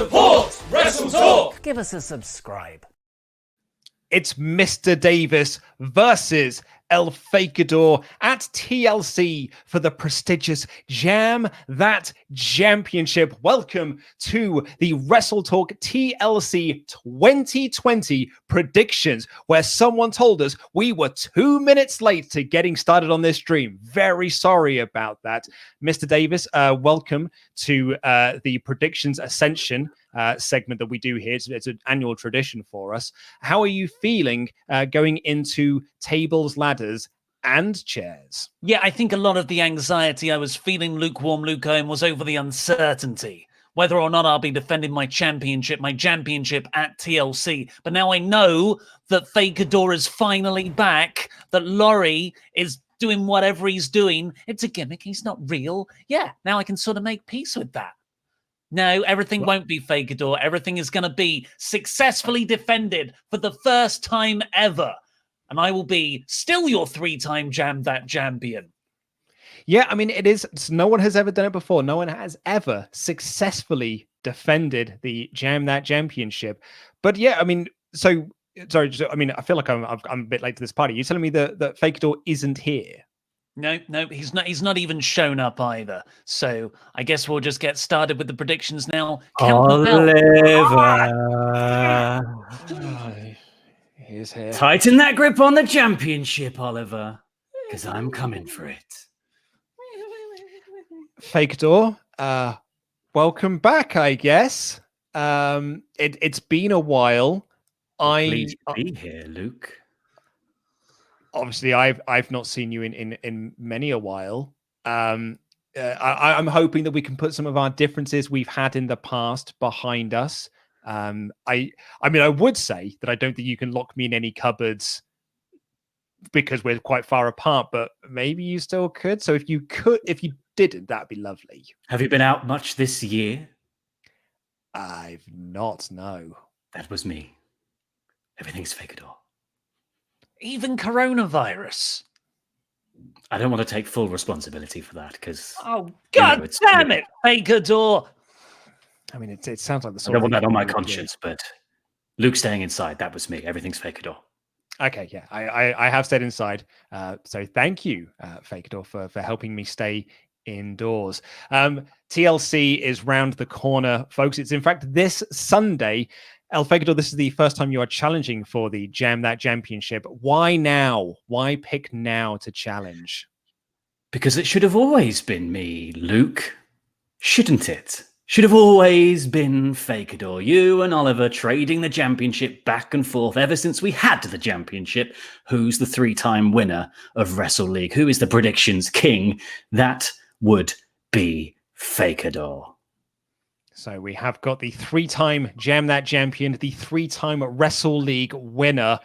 Support WrestleTalk. Give us a subscribe. It's Mr. Davis versus El Fakidor at TLC for the prestigious Jam That Championship. Welcome to the WrestleTalk TLC 2020 predictions, where someone told us we were 2 minutes late to getting started on this stream. Very sorry about that. Mr. Davis, welcome to the Predictions Ascension segment that we do here. It's an annual tradition for us. How are you feeling going into tables, ladders, and chairs? Yeah, I think a lot of the anxiety I was feeling, lukewarm Luke Owen, was over the uncertainty. Whether or not I'll be defending my championship at TLC. But now I know that Fakidor is finally back, that Laurie is doing whatever he's doing. It's a gimmick. He's not real. Yeah, now I can sort of make peace with that. No, everything won't be Fakidor. Everything is going to be successfully defended for the first time ever. And I will be still your 3-time Jam That champion. Yeah, I mean, it is. No one has ever done it before. No one has ever successfully defended the Jam That championship. But yeah, I mean, I feel like I'm a bit late to this party. You're telling me that Fakidor isn't here? No, he's not. He's not even shown up either. So I guess we'll just get started with the predictions now. Oliver, he's here. Tighten that grip on the championship, Oliver, because I'm coming for it. Fakidor, welcome back. I guess it's been a while. Pleased to be here, Luke. Obviously, I've not seen you in many a while. I'm hoping that we can put some of our differences we've had in the past behind us. I mean, I would say that I don't think you can lock me in any cupboards because we're quite far apart, but maybe you still could. So if you didn't, that'd be lovely. Have you been out much this year? I've not, no. That was me. Everything's Fakidor. Even coronavirus. I don't want to take full responsibility for that because... Oh, God damn it, Fakidor! I mean, it sounds like the sort I don't want that on my conscience, but Luke staying inside, that was me. Everything's Fakidor. Okay, yeah, I have stayed inside. So thank you, Fakidor, for helping me stay indoors. TLC is round the corner, folks. It's in fact this Sunday. El Fakidor, this is the first time you are challenging for the Jam That Championship. Why now? Why pick now to challenge? Because it should have always been me, Luke. Shouldn't it? Should have always been Fakidor. You and Oliver trading the championship back and forth ever since we had the championship. Who's the 3-time winner of Wrestle League? Who is the predictions king? That would be Fakidor. So we have got the 3-time Jam That champion, the 3-time Wrestle League winner.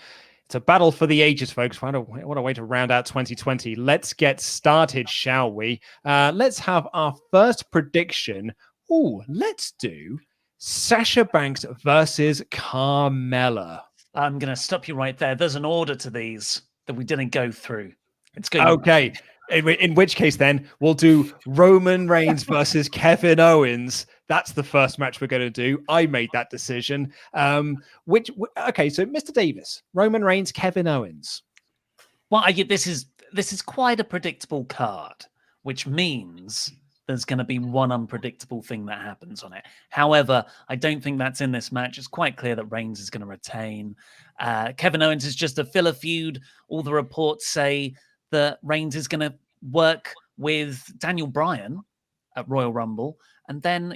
It's a battle for the ages, folks. What a way to round out 2020. Let's get started, shall we? Let's have our first prediction. Ooh, let's do Sasha Banks versus Carmella. I'm going to stop you right there. There's an order to these that we didn't go through. It's going okay. In which case, then, we'll do Roman Reigns versus Kevin Owens. That's the first match we're going to do. I made that decision. Okay, so Mr. Davis, Roman Reigns, Kevin Owens. Well, this is quite a predictable card, which means there's going to be one unpredictable thing that happens on it. However, I don't think that's in this match. It's quite clear that Reigns is going to retain. Kevin Owens is just a filler feud. All the reports say that Reigns is going to work with Daniel Bryan at Royal Rumble, and then,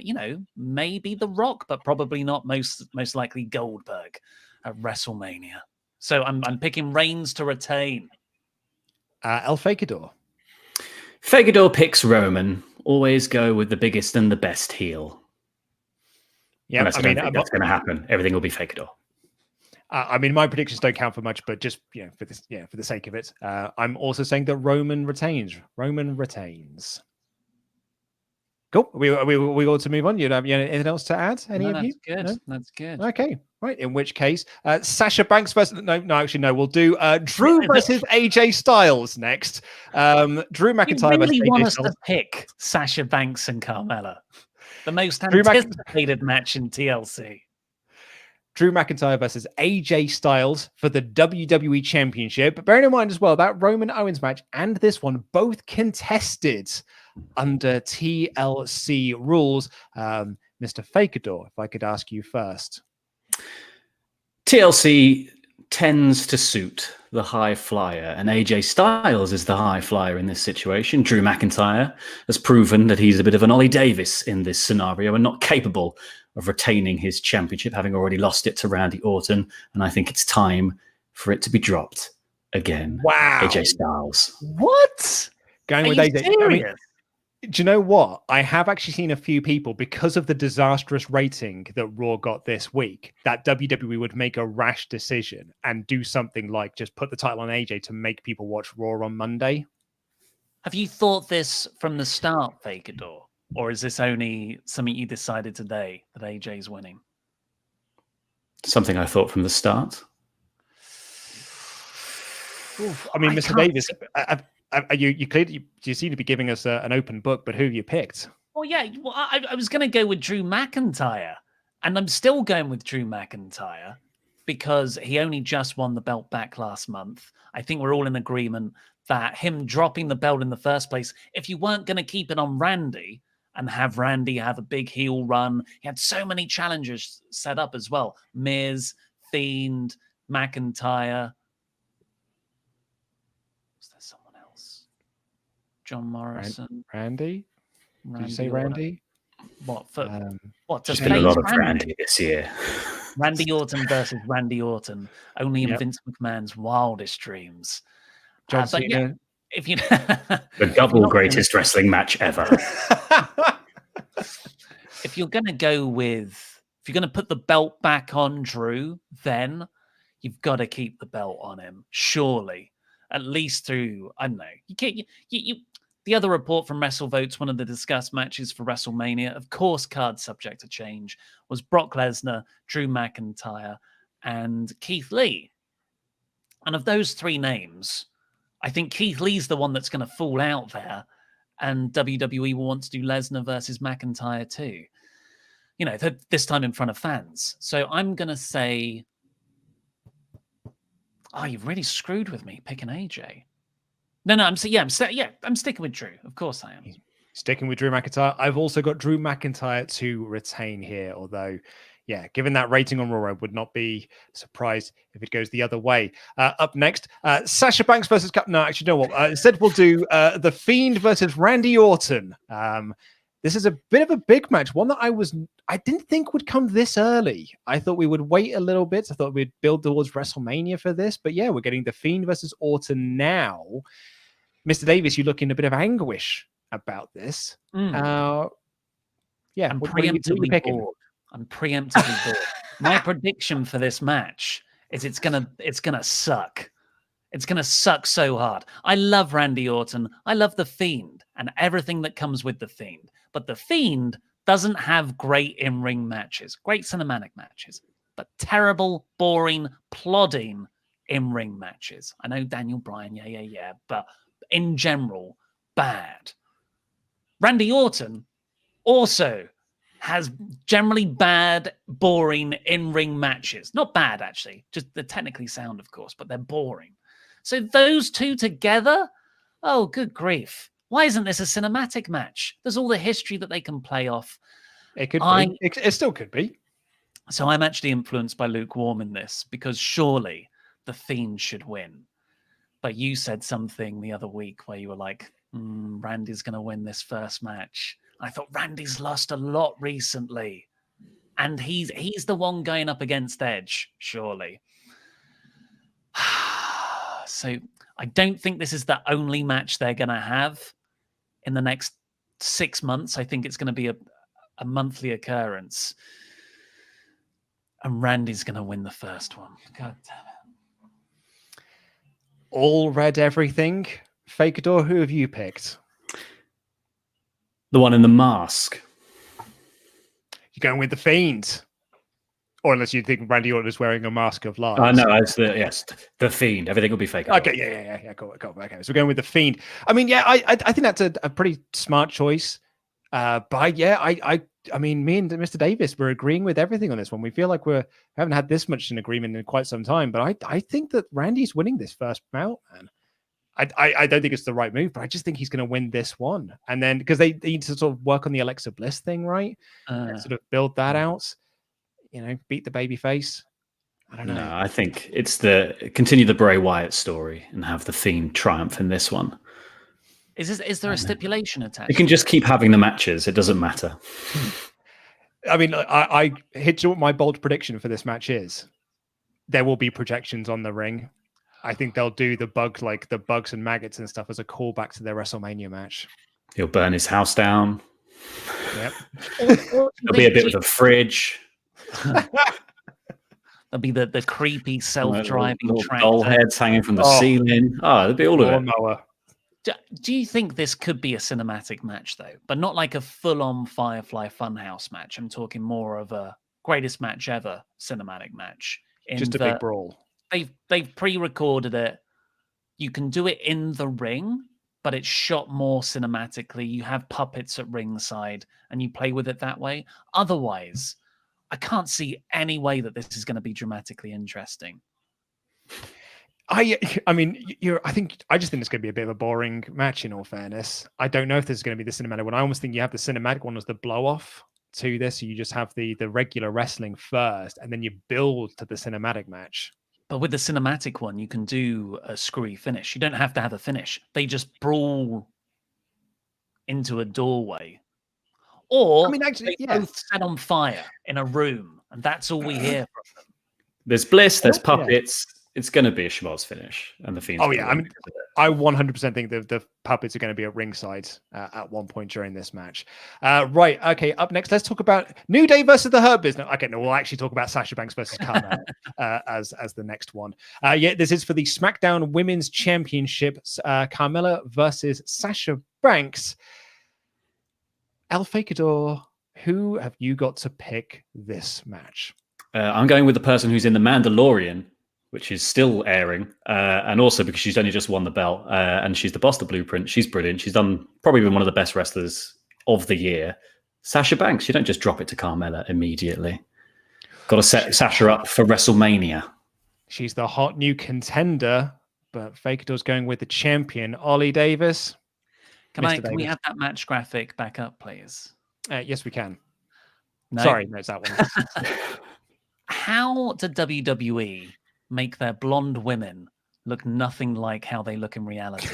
maybe The Rock, but probably not, most likely Goldberg at WrestleMania. So I'm picking Reigns to retain. El Fakidor. Fakidor picks Roman. Always go with the biggest and the best heel. Yeah, I mean, that's going to happen. Everything will be Fakidor. I mean, my predictions don't count for much, but just for the sake of it, I'm also saying that Roman retains. Roman retains. Cool. We got to move on. You have anything else to add? Any of you? Good. No? That's good. Okay. Right. In which case, Sasha Banks versus we'll do Drew versus AJ Styles next. Drew McIntyre you really versus AJ want us Styles. to pick Sasha Banks and Carmella? The most Drew anticipated match in TLC. Drew McIntyre versus AJ Styles for the WWE Championship. But bearing in mind as well, that Roman Owens match and this one both contested under TLC rules. Mr. Fakidor, if I could ask you first. TLC tends to suit the high flyer, and AJ Styles is the high flyer in this situation. Drew McIntyre has proven that he's a bit of an Ollie Davis in this scenario and not capable of retaining his championship, having already lost it to Randy Orton. And I think it's time for it to be dropped again. Wow. AJ Styles. What? Going Are with you AJ. serious? Do you know what? I have actually seen a few people, because of the disastrous rating that Raw got this week, that WWE would make a rash decision and do something like just put the title on AJ to make people watch Raw on Monday. Have you thought this from the start, Fakidor? Or is this only something you decided today that AJ's winning? Something I thought from the start. I mean, I Mr. can't Davis, you clearly you seem to be giving us an open book, but who have you picked? Well, yeah, well, I was going to go with Drew McIntyre, and I'm still going with Drew McIntyre because he only just won the belt back last month. I think we're all in agreement that him dropping the belt in the first place, if you weren't going to keep it on Randy and have Randy have a big heel run, he had so many challenges set up as well. Miz, Fiend, McIntyre. Was there someone else? John Morrison. Randy? Did you say Randy? What for? What? There's To been a face lot of Randy this year. Randy Orton versus Randy Orton, only in Vince McMahon's wildest dreams. John But yeah, Cena. if you The double greatest wrestling match ever. if you're going to put the belt back on Drew, then you've got to keep the belt on him. Surely, at least through, I don't know. You can't. The other report from WrestleVotes, one of the discussed matches for WrestleMania, of course, card subject to change, was Brock Lesnar, Drew McIntyre, and Keith Lee. And of those three names, I think Keith Lee's the one that's going to fall out there, and WWE will want to do Lesnar versus McIntyre too. You know, this time in front of fans. So I'm going to say, oh, you've really screwed with me picking AJ. No, I'm sticking with Drew. Of course I am. Sticking with Drew McIntyre. I've also got Drew McIntyre to retain here, although, yeah, given that rating on Raw, I would not be surprised if it goes the other way. Up next, Sasha Banks versus... No, actually, you know what? Instead, we'll do The Fiend versus Randy Orton. This is a bit of a big match, one that I didn't think would come this early. I thought we would wait a little bit. I thought we'd build towards WrestleMania for this. But yeah, we're getting The Fiend versus Orton now. Mr. Davis, you look in a bit of anguish about this. Yeah, I'm preemptively bored. I'm preemptively bored. My prediction for this match is it's gonna suck. It's gonna suck so hard. I love Randy Orton. I love The Fiend and everything that comes with The Fiend. But The Fiend doesn't have great in-ring matches, great cinematic matches, but terrible, boring, plodding in-ring matches. I know Daniel Bryan, yeah, but in general, bad. Randy Orton also has generally bad, boring in-ring matches. Not bad, actually. Just they're technically sound, of course, but they're boring. So those two together? Oh, good grief. Why isn't this a cinematic match? There's all the history that they can play off. It could be. It still could be. So I'm actually influenced by lukewarm in this because surely The Fiend should win. But you said something the other week where you were like, Randy's going to win this first match. I thought Randy's lost a lot recently. And he's the one going up against Edge, surely. So I don't think this is the only match they're going to have in the next 6 months. I think it's going to be a monthly occurrence. And Randy's going to win the first one. God damn it. All read everything. Fakidor, who have you picked? The one in the mask. You're going with The Fiend. Or unless you think Randy Orton is wearing a mask of lies. No, it's the Fiend. Everything will be fake. Okay, yeah. Cool. Okay, so we're going with The Fiend. I mean, yeah, I think that's a pretty smart choice. But yeah, I I mean, me and Mr. Davis, we're agreeing with everything on this one. We feel like we haven't had this much in agreement in quite some time. But I think that Randy's winning this first bout, man. I don't think it's the right move, but I just think he's going to win this one. And then because they need to sort of work on the Alexa Bliss thing, right? And sort of build that out, beat the baby face. I don't know. No, I think it's continue the Bray Wyatt story and have the Fiend triumph in this one. Is there a stipulation attached? You can just keep having the matches. It doesn't matter. I mean, I hit you what my bold prediction for this match is. There will be projections on the ring. I think they'll do the bugs and maggots and stuff as a callback to their WrestleMania match. He'll burn his house down. Yep. There'll be a bit with a fridge. There'll be the creepy self-driving tractor. Doll heads hanging from the ceiling. Oh, there'll be all of it. Do you think this could be a cinematic match, though? But not like a full-on Firefly Funhouse match. I'm talking more of a greatest match ever cinematic match. Just a big brawl. They've pre-recorded it. You can do it in the ring, but it's shot more cinematically. You have puppets at ringside, and you play with it that way. Otherwise, I can't see any way that this is going to be dramatically interesting. I mean, I just think it's going to be a bit of a boring match. In all fairness, I don't know if this is going to be the cinematic one. I almost think you have the cinematic one as the blow off to this. So you just have the regular wrestling first, and then you build to the cinematic match. But with the cinematic one, you can do a screwy finish. You don't have to have a finish. They just brawl into a doorway. Or they both set on fire in a room, and that's all we hear from them. There's bliss, there's puppets. Yeah. It's going to be a schmoz finish, and the Fiend's. Oh yeah, I mean, I 100% think the puppets are going to be at ringside at one point during this match. Right, okay. Up next, let's talk about New Day versus the Hurt Business. Okay, no, we'll actually talk about Sasha Banks versus Carmella as the next one. This is for the SmackDown Women's Championship. Carmella versus Sasha Banks. El Fakidor, who have you got to pick this match? I'm going with the person who's in The Mandalorian, which is still airing, and also because she's only just won the belt, and she's the boss of Blueprint. She's brilliant. She's probably been one of the best wrestlers of the year. Sasha Banks, you don't just drop it to Carmella immediately. Got to set Sasha up for WrestleMania. She's the hot new contender, but Fakidor's going with the champion, Ollie Davis. Can we have that match graphic back up, please? Yes, we can. No. Sorry, no, it's that one. How did WWE make their blonde women look nothing like how they look in reality?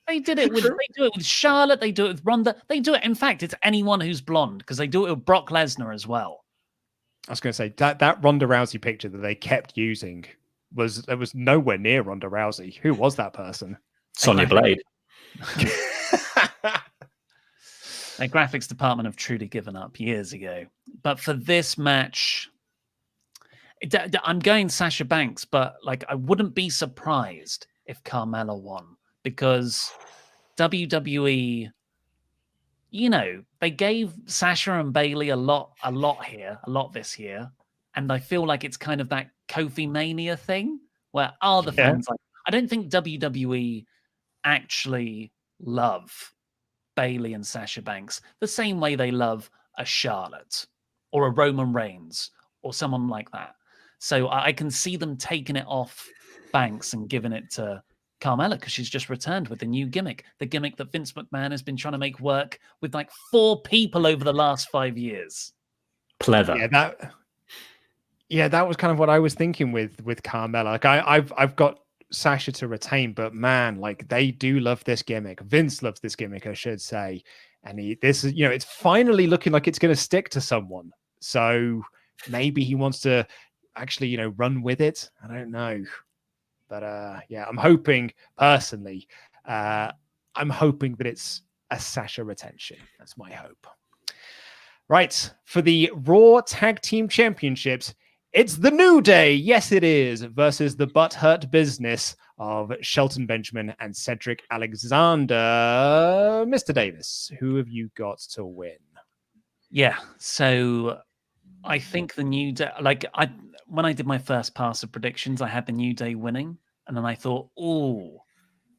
They do it with Charlotte, they do it with Ronda, they do it. In fact, it's anyone who's blonde, because they do it with Brock Lesnar as well. I was going to say that Ronda Rousey picture that they kept using was nowhere near Ronda Rousey. Who was that person? Sonya Blade. Their graphics department have truly given up years ago. But for this match, I'm going Sasha Banks, but I wouldn't be surprised if Carmella won, because WWE, they gave Sasha and Bayley a lot this year, and I feel like it's kind of that Kofi Mania thing where the fans I don't think WWE actually love Bayley and Sasha Banks the same way they love a Charlotte or a Roman Reigns or someone like that. So I can see them taking it off Banks and giving it to Carmella because she's just returned with the new gimmick, the gimmick that Vince McMahon has been trying to make work with 4 people over the last 5 years. Pleather. That was kind of what I was thinking with Carmella. I've got Sasha to retain, but man, they do love this gimmick. Vince loves this gimmick, I should say, and it's finally looking like it's going to stick to someone. So maybe he wants to actually run with it. I don't know, but I'm hoping personally, I'm hoping that it's a Sasha retention. That's my hope. Right, for the Raw Tag Team Championships, it's the New Day, yes it is, versus the Butthurt Business of Shelton Benjamin and Cedric Alexander. Mr. Davis, who have you got to win? Yeah, so I think the New Day, when I did my first pass of predictions, I had the New Day winning, and then I thought,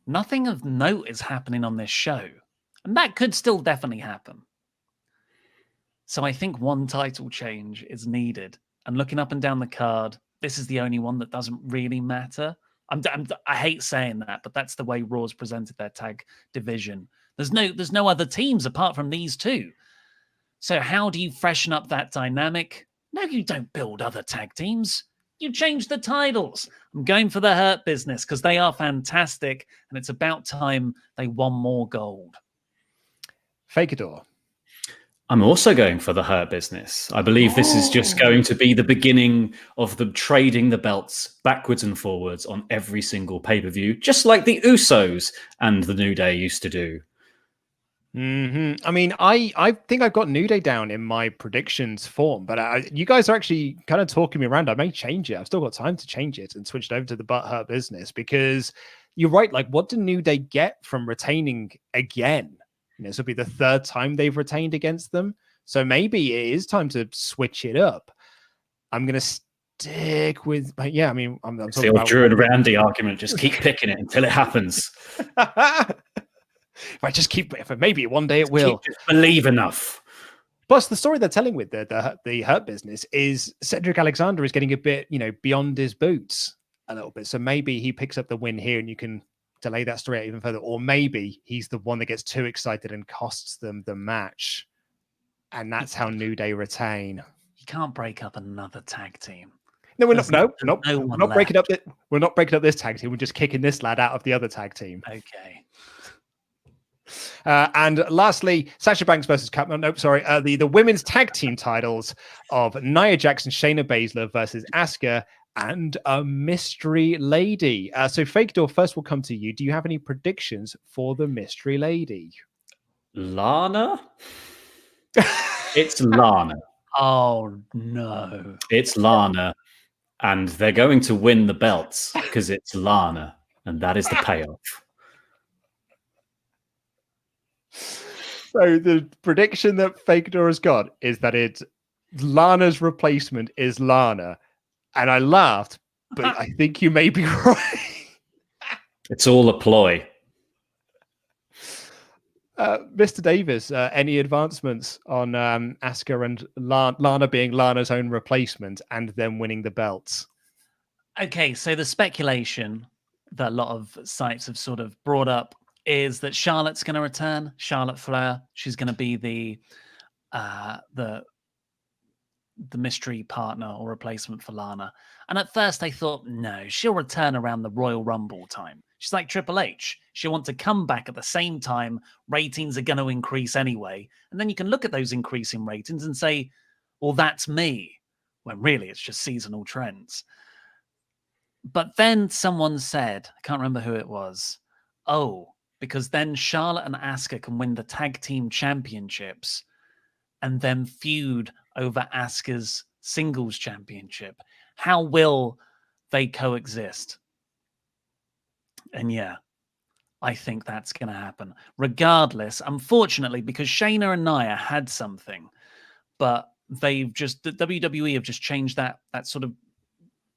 nothing of note is happening on this show. And that could still definitely happen. So I think one title change is needed. And looking up and down the card, this is the only one that doesn't really matter. I hate saying that, but that's the way Raw's presented their tag division. There's no other teams apart from these two. So how do you freshen up that dynamic? No, you don't build other tag teams. You change the titles. I'm going for the Hurt Business because they are fantastic, and it's about time they won more gold. Fakidor. I'm also going for the Hurt Business. I believe this is just going to be the beginning of them trading the belts backwards and forwards on every single pay-per-view, just like the Usos and the New Day used to do. I mean, I think I've got New Day down in my predictions form, but you guys are actually kind of talking me around. I may change it. I've still got time to change it and switch it over to the Hurt Business because you're right. Like, what do New Day get from retaining again? This will be the third time they've retained against them. So maybe it is time to switch it up. I'm going to stick with, but yeah, I mean, I'm it's the old Drew and Randy argument. Just keep picking it until it happens. If I just keep, if maybe one day it will. Believe enough. Plus, the story they're telling with the Hurt Business is Cedric Alexander is getting a bit, beyond his boots a little bit. So maybe he picks up the win here, and you can delay that story out even further. Or maybe he's the one that gets too excited and costs them the match, and that's how New Day retain. You can't break up another tag team. No, we're not breaking up. We're not breaking up this tag team. We're just kicking this lad out of the other tag team. Okay. And lastly, Sasha Banks versus the women's tag team titles of Nia Jax and Shayna Baszler versus Asuka and a mystery lady. So Fakidor, first will come to you. Do you have any predictions for the mystery lady? Lana? It's Lana. Oh, no. It's Lana. And they're going to win the belts because it's Lana. And that is the payoff. So the prediction that Fakidor has got is that it's Lana's replacement is Lana. And I laughed, but I think you may be right. It's all a ploy. Mr. Davis, any advancements on Asuka and Lana being Lana's own replacement and then winning the belts? Okay, so the speculation that a lot of sites have sort of brought up is that Charlotte's going to return. Charlotte Flair. She's going to be the mystery partner or replacement for Lana. And at first I thought, no, she'll return around the Royal Rumble time. She's like Triple H. She'll want to come back at the same time. Ratings are going to increase anyway. And then you can look at those increasing ratings and say, well, that's me. When really it's just seasonal trends. But then someone said, I can't remember who it was, because then Charlotte and Asuka can win the tag team championships and then feud over Asuka's singles championship. How will they coexist? And yeah, I think that's going to happen. Regardless, unfortunately, because Shayna and Nia had something, but the WWE have just changed that sort of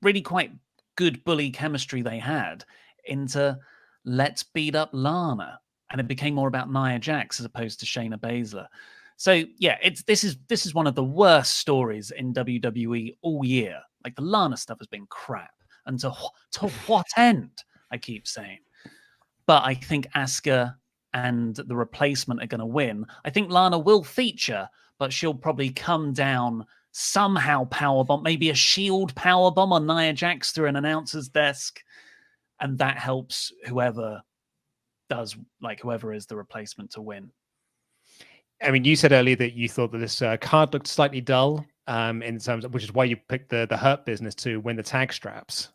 really quite good bully chemistry they had into let's beat up Lana. And it became more about Nia Jax as opposed to Shayna Baszler. So yeah, this is one of the worst stories in WWE all year. Like the Lana stuff has been crap. And to what end, I keep saying. But I think Asuka and the replacement are going to win. I think Lana will feature, but she'll probably come down somehow powerbomb, maybe a shield powerbomb on Nia Jax through an announcer's desk. And that helps whoever is the replacement to win. I mean, you said earlier that you thought that this card looked slightly dull in terms of, which is why you picked the Hurt Business to win the tag straps.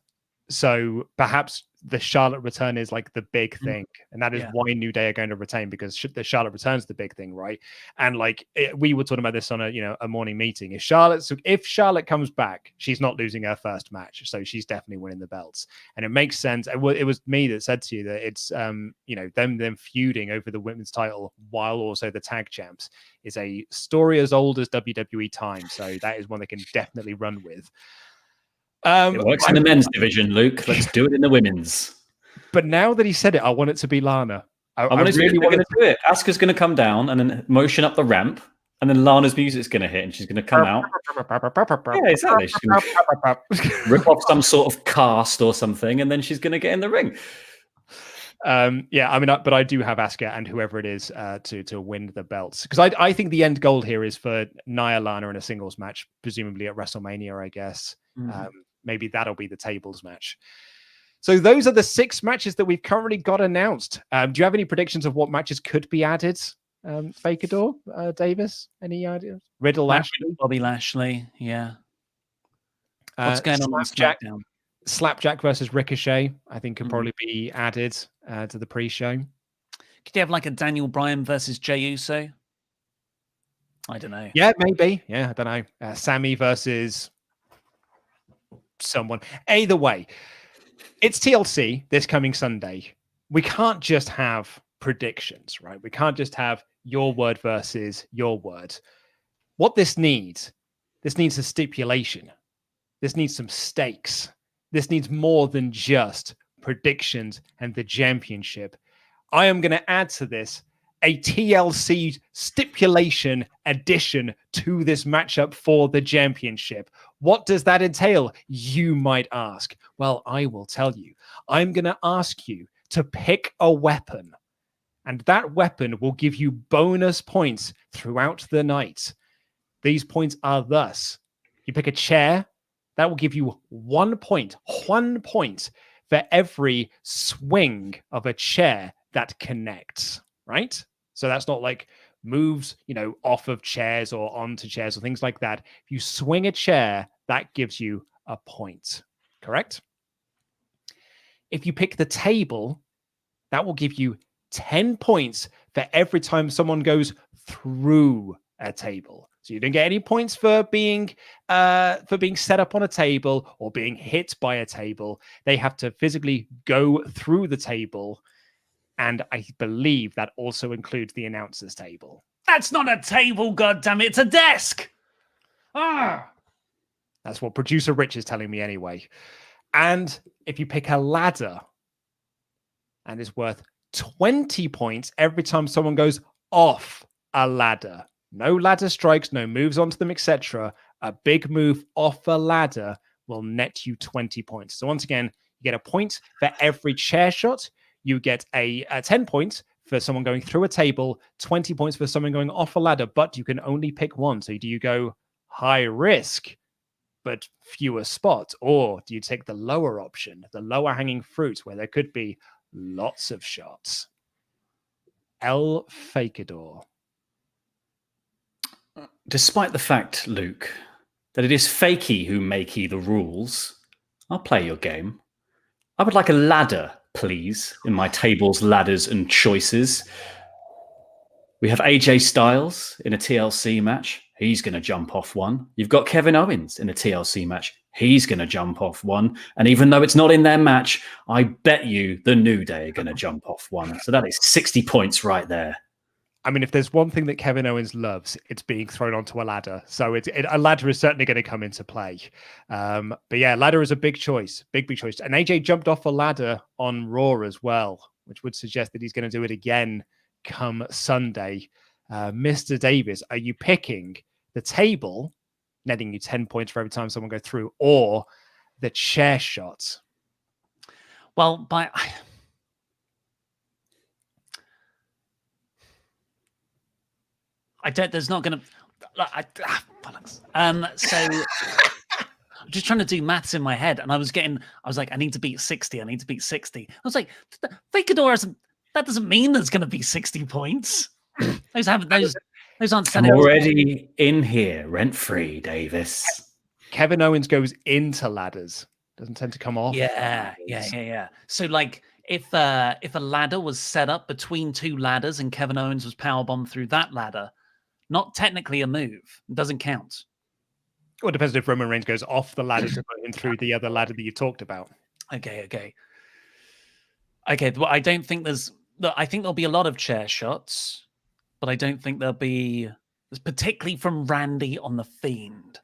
So perhaps the Charlotte return is like the big thing. And that is why New Day are going to retain, because the Charlotte returns the big thing, right? And like we were talking about this on a morning meeting. If Charlotte comes back, she's not losing her first match. So she's definitely winning the belts. And it makes sense. It was me that said to you that it's, them feuding over the women's title while also the tag champs is a story as old as WWE time. So that is one they can definitely run with. It works in the men's division, Luke. Let's do it in the women's. But now that he said it, I want it to be Lana. I really want to do it. Asuka's going to come down and then motion up the ramp, And then Lana's music's going to hit and she's going to come out. Yeah, exactly. She's going to rip off some sort of cast or something, and then she's going to get in the ring. Yeah, I mean, but I do have Asuka and whoever it is to win the belts, because I think the end goal here is for Nia Lana in a singles match, presumably at WrestleMania, I guess. Maybe that'll be the tables match. So those are the 6 matches that we've currently got announced. Do you have any predictions of what matches could be added? Fakidor, Davis, any ideas? Riddle, Lashley, Bobby Lashley, yeah. What's going on SmackDown? Slapjack versus Ricochet, I think, could probably be added to the pre-show. Could you have like a Daniel Bryan versus Jey Uso? I don't know. Yeah, maybe. Yeah, I don't know. Sammy versus someone. Either way, it's TLC this coming Sunday. We can't just have predictions, right? We can't just have your word versus your word. What this needs a stipulation. This needs some stakes. This needs more than just predictions and the championship. I am going to add to this a TLC stipulation addition to this matchup for the championship. What does that entail? You might ask. Well, I will tell you. I'm going to ask you to pick a weapon, and that weapon will give you bonus points throughout the night. These points are thus: you pick a chair, that will give you 1 point for every swing of a chair that connects, right? So that's not like moves, off of chairs or onto chairs or things like that. If you swing a chair, that gives you a point, correct? If you pick the table, that will give you 10 points for every time someone goes through a table. So you don't get any points for being set up on a table or being hit by a table. They have to physically go through the table. And I believe that also includes the announcer's table. That's not a table, goddammit, it's a desk. That's what producer Rich is telling me anyway. And if you pick a ladder, and it's worth 20 points every time someone goes off a ladder. No ladder strikes, no moves onto them, etc. A big move off a ladder will net you 20 points. So once again, you get a point for every chair shot. You get a 10 points for someone going through a table, 20 points for someone going off a ladder, but you can only pick one. So do you go high risk, but fewer spots? Or do you take the lower option, the lower hanging fruit, where there could be lots of shots? El Fakidor. Despite the fact, Luke, that it is Fakey who makey the rules, I'll play your game. I would like a ladder, please, in my tables, ladders, and choices. We have AJ Styles in a TLC match. He's going to jump off one. You've got Kevin Owens in a TLC match. He's going to jump off one. And even though it's not in their match, I bet you the New Day are going to jump off one. So that is 60 points right there. I mean, if there's one thing that Kevin Owens loves, it's being thrown onto a ladder. So a ladder is certainly going to come into play. But yeah, ladder is a big choice, big choice. And AJ jumped off a ladder on Raw as well, which would suggest that he's going to do it again come Sunday. Mr. Davis, are you picking the table, netting you 10 points for every time someone goes through, or the chair shot? Well, there's not going to. So I'm just trying to do maths in my head, and I was like, I need to beat 60. I was like, Fakidor, that doesn't mean there's going to be 60 points. Those aren't. I'm already in here, rent free, Davis. Kevin Owens goes into ladders, doesn't tend to come off. Yeah. So like, if a ladder was set up between two ladders and Kevin Owens was powerbombed through that ladder, not technically a move. It doesn't count. Well, it depends if Roman Reigns goes off the ladder to put him through the other ladder that you talked about. Okay. But I don't think I think there'll be a lot of chair shots, but I don't think there's particularly from Randy on the Fiend.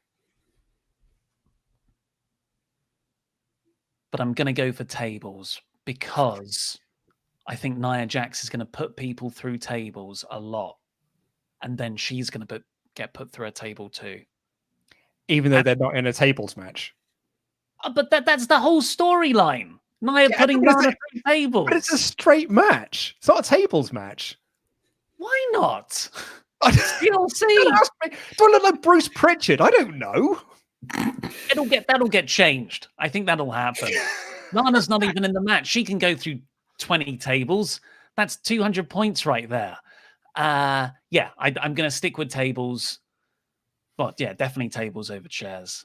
But I'm going to go for tables because I think Nia Jax is going to put people through tables a lot. And then she's going to put get put through a table too. Even though they're not in a tables match. But that's the whole storyline. Nia putting but Lana through tables. But it's a straight match. It's not a tables match. Why not? You'll see. Do I look like Bruce Pritchard? I don't know. That'll get changed. I think that'll happen. Lana's not even in the match. She can go through 20 tables. That's 200 points right there. I'm going to stick with tables. But yeah, definitely tables over chairs.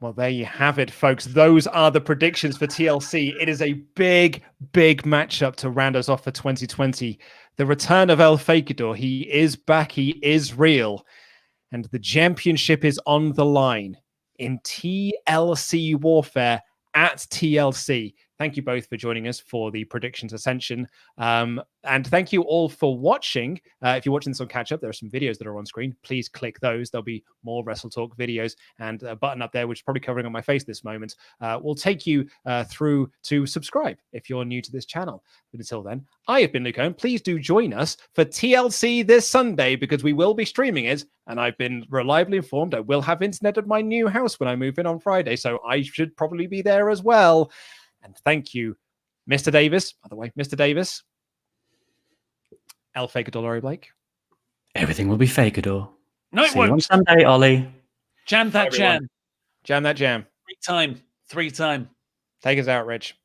Well, there you have it, folks. Those are the predictions for TLC. It is a big, big matchup to round us off for 2020. The return of El Fakidor. He is back. He is real. And the championship is on the line in TLC Warfare at TLC. Thank you both for joining us for the Predictions Ascension. And thank you all for watching. If you're watching this on Catch Up, there are some videos that are on screen. Please click those. There'll be more WrestleTalk videos, and a button up there, which is probably covering on my face this moment, will take you through to subscribe if you're new to this channel. But until then, I have been Luke Owen. Please do join us for TLC this Sunday, because we will be streaming it. And I've been reliably informed I will have internet at my new house when I move in on Friday. So I should probably be there as well. And thank you, Mr. Davis. By the way, Mr. Davis. El Fakidor, Laurie Blake. Everything will be Fakidor. No, it See you on won't. Sunday, Ollie. Jam that jam. Jam that jam. 3 time. 3 time. Take us out, Rich.